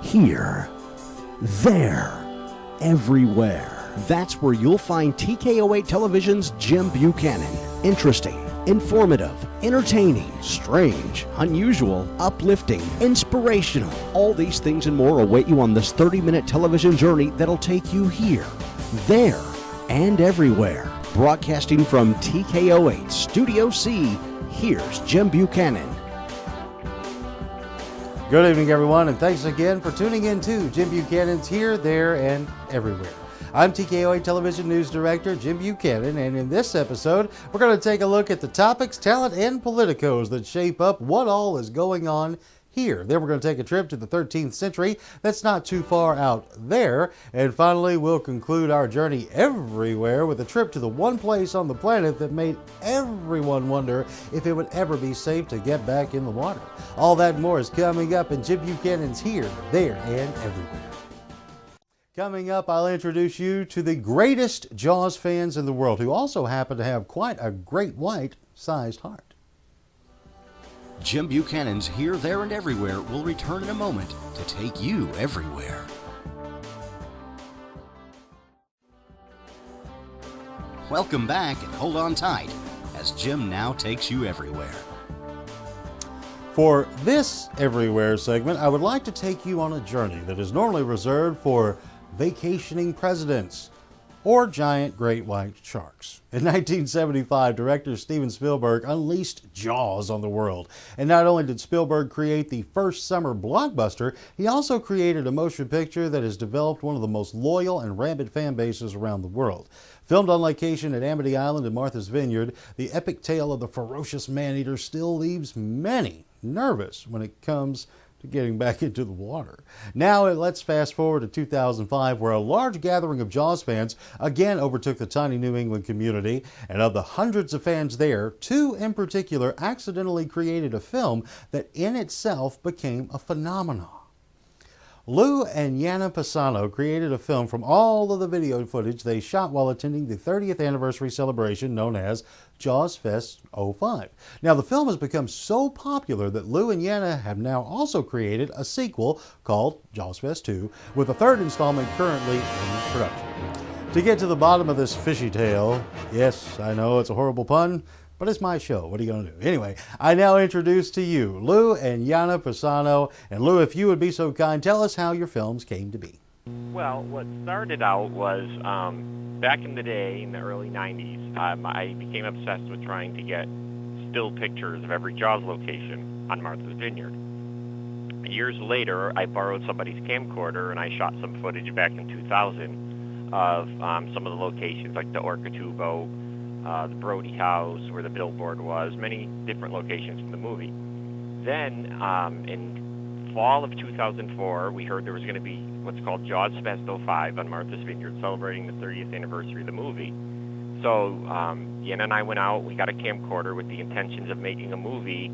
Here, there, everywhere. That's where you'll find TKO8 Television's Jim Buchanan. Interesting, informative, entertaining, strange, unusual, uplifting, inspirational. All these things and more await you on this 30-minute television journey that'll take you here, there, and everywhere. Broadcasting from TKO8 Studio C, here's Jim Buchanan. Good evening, everyone, and thanks again for tuning in to Jim Buchanan's Here, There, and Everywhere. I'm TKO8 Television News Director Jim Buchanan, and in this episode, we're going to take a look at the topics, talent, and politicos that shape up what all is going on here. Then we're going to take a trip to the 13th century that's not too far out there. And finally, we'll conclude our journey everywhere with a trip to the one place on the planet that made everyone wonder if it would ever be safe to get back in the water. All that and more is coming up in Jim Buchanan's Here, There, and Everywhere. Coming up, I'll introduce you to the greatest Jaws fans in the world, who also happen to have quite a great white-sized heart. Jim Buchanan's Here, There, and Everywhere will return in a moment to take you everywhere. Welcome back and hold on tight as Jim now takes you everywhere. For this Everywhere segment, I would like to take you on a journey that is normally reserved for vacationing presidents or giant great white sharks. In 1975, director Steven Spielberg unleashed Jaws on the world. And not only did Spielberg create the first summer blockbuster, he also created a motion picture that has developed one of the most loyal and rabid fan bases around the world. Filmed on location at Amity Island and Martha's Vineyard, the epic tale of the ferocious man-eater still leaves many nervous when it comes to getting back into the water. Now let's fast forward to 2005, where a large gathering of Jaws fans again overtook the tiny New England community, and of the hundreds of fans there, two in particular accidentally created a film that in itself became a phenomenon. Lou and Yana Pisano created a film from all of the video footage they shot while attending the 30th anniversary celebration known as JawsFest 05. Now, the film has become so popular that Lou and Yana have now also created a sequel called JawsFest 2, with a third installment currently in production. To get to the bottom of this fishy tale, yes, I know it's a horrible pun, but it's my show. What are you going to do? Anyway, I now introduce to you Lou and Yana Pisano. And Lou, if you would be so kind, tell us how your films came to be. Well, what started out was back in the day, in the early 90s, I became obsessed with trying to get still pictures of every Jaws location on Martha's Vineyard. Years later, I borrowed somebody's camcorder and I shot some footage back in 2000 of some of the locations, like the Orca Tubo, the Brody House, where the billboard was, many different locations from the movie. Then, in fall of 2004, we heard there was going to be what's called JawsFest 05 on Martha's Vineyard, celebrating the 30th anniversary of the movie. So, Yana and I went out, we got a camcorder with the intentions of making a movie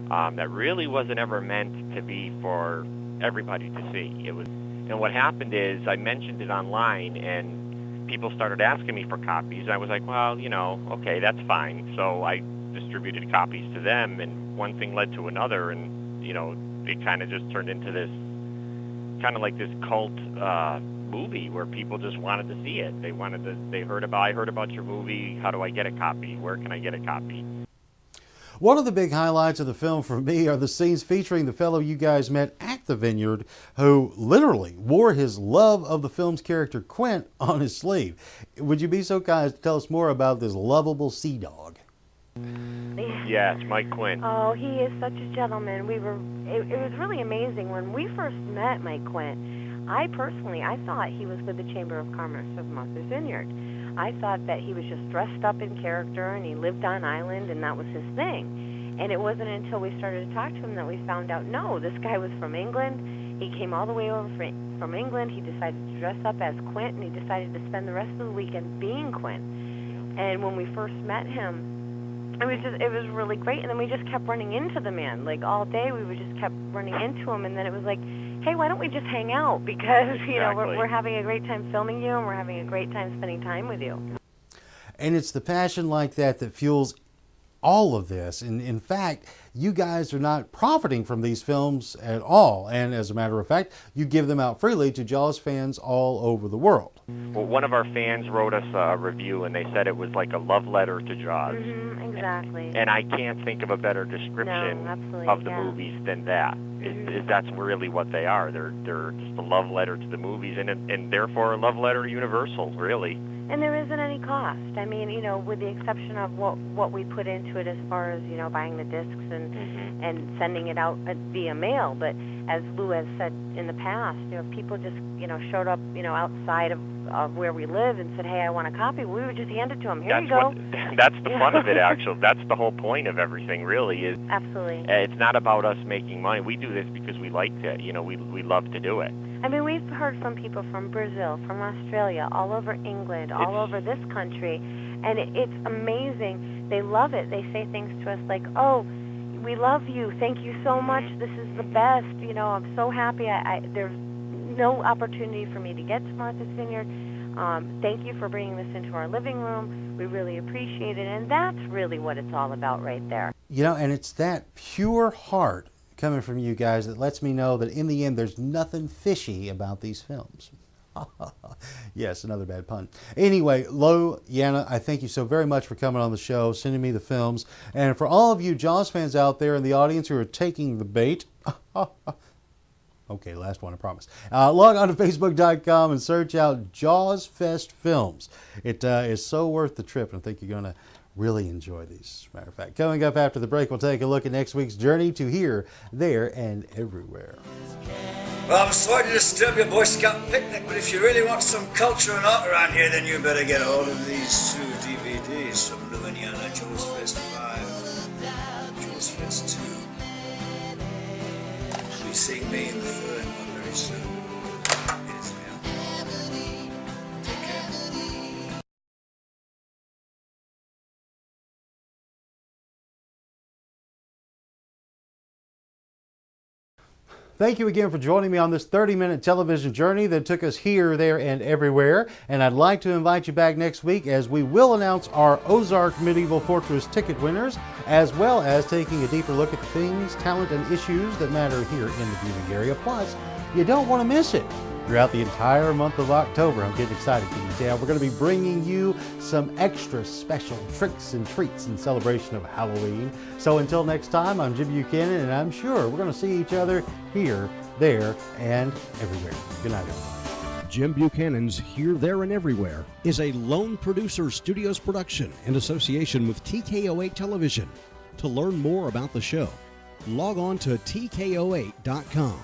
that really wasn't ever meant to be for everybody to see. It was, and what happened is, I mentioned it online, and people started asking me for copies. I was like, well, you know, okay, that's fine. So I distributed copies to them, and one thing led to another, and, you know, it kind of just turned into this, kind of like this cult movie where people just wanted to see it. They wanted to, I heard about your movie. How do I get a copy? Where can I get a copy? One of the big highlights of the film for me are the scenes featuring the fellow you guys met at the vineyard, who literally wore his love of the film's character Quint on his sleeve. Would you be so kind as to tell us more about this lovable sea dog? Yes, Mike Quint. Oh, he is such a gentleman. It was really amazing. When we first met Mike Quint, I thought he was with the Chamber of Commerce of Martha's Vineyard. I thought that he was just dressed up in character and he lived on island and that was his thing. And it wasn't until we started to talk to him that we found out, no, this guy was from England. He came all the way over from England. He decided to dress up as Quint, and he decided to spend the rest of the weekend being Quint. And when we first met him, it was really great. And then we just kept running into the man. Like all day we just kept running into him, and then it was like, hey, why don't we just hang out? Because, you know, we're having a great time filming you, and we're having a great time spending time with you. And it's the passion like that that fuels all of this. And in fact, you guys are not profiting from these films at all. And as a matter of fact, you give them out freely to Jaws fans all over the world. Well, one of our fans wrote us a review, and they said it was like a love letter to Jaws. Exactly. And I can't think of a better description of the movies than that. That's really what they are. They're just a love letter to the movies, and therefore a love letter to Universal, really. And there isn't any cost. I mean, you know, with the exception of what we put into it as far as, you know, buying the discs and sending it out via mail. But as Lou has said in the past, you know, if people just, you know, showed up, you know, outside of where we live and said, hey, I want a copy, we would just hand it to them. Here you go. That's the fun of it, actually. That's the whole point of everything, really. Is Absolutely. It's not about us making money. We do this because we like it. You know, we love to do it. I mean, we've heard from people from Brazil, from Australia, all over England, all over this country, and it's amazing. They love it. They say things to us like, oh, we love you. Thank you so much. This is the best. You know, I'm so happy. There's no opportunity for me to get to Martha's Vineyard. Thank you for bringing this into our living room. We really appreciate it, and that's really what it's all about right there. You know, and it's that pure heart coming from you guys that lets me know that in the end there's nothing fishy about these films. Yes, another bad pun. Anyway, Lo, Yana, I thank you so very much for coming on the show, sending me the films. And for all of you Jaws fans out there in the audience who are taking the bait, okay, last one, I promise. Log on to Facebook.com and search out JawsFest Films. It is so worth the trip, and I think you're going to really enjoy these. As a matter of fact, coming up after the break, we'll take a look at next week's journey to here, there, and everywhere. Well, I'm sorry to disturb your Boy Scout picnic, but if you really want some culture and art around here, then you better get a hold of these 2 DVDs from Lou and Yana, JawsFest 5, JawsFest 2. You'll be seeing me in the third one very soon. It is real. Take care. Thank you again for joining me on this 30-minute television journey that took us here, there, and everywhere. And I'd like to invite you back next week as we will announce our Ozark Medieval Fortress ticket winners, as well as taking a deeper look at the things, talent, and issues that matter here in the viewing area. Plus, you don't want to miss it. Throughout the entire month of October, I'm getting excited, can you tell? We're going to be bringing you some extra special tricks and treats in celebration of Halloween. So until next time, I'm Jim Buchanan, and I'm sure we're going to see each other here, there, and everywhere. Good night, everyone. Jim Buchanan's Here, There, and Everywhere is a Lone Producer Studios production in association with TKO8 Television. To learn more about the show, log on to TKO8.com.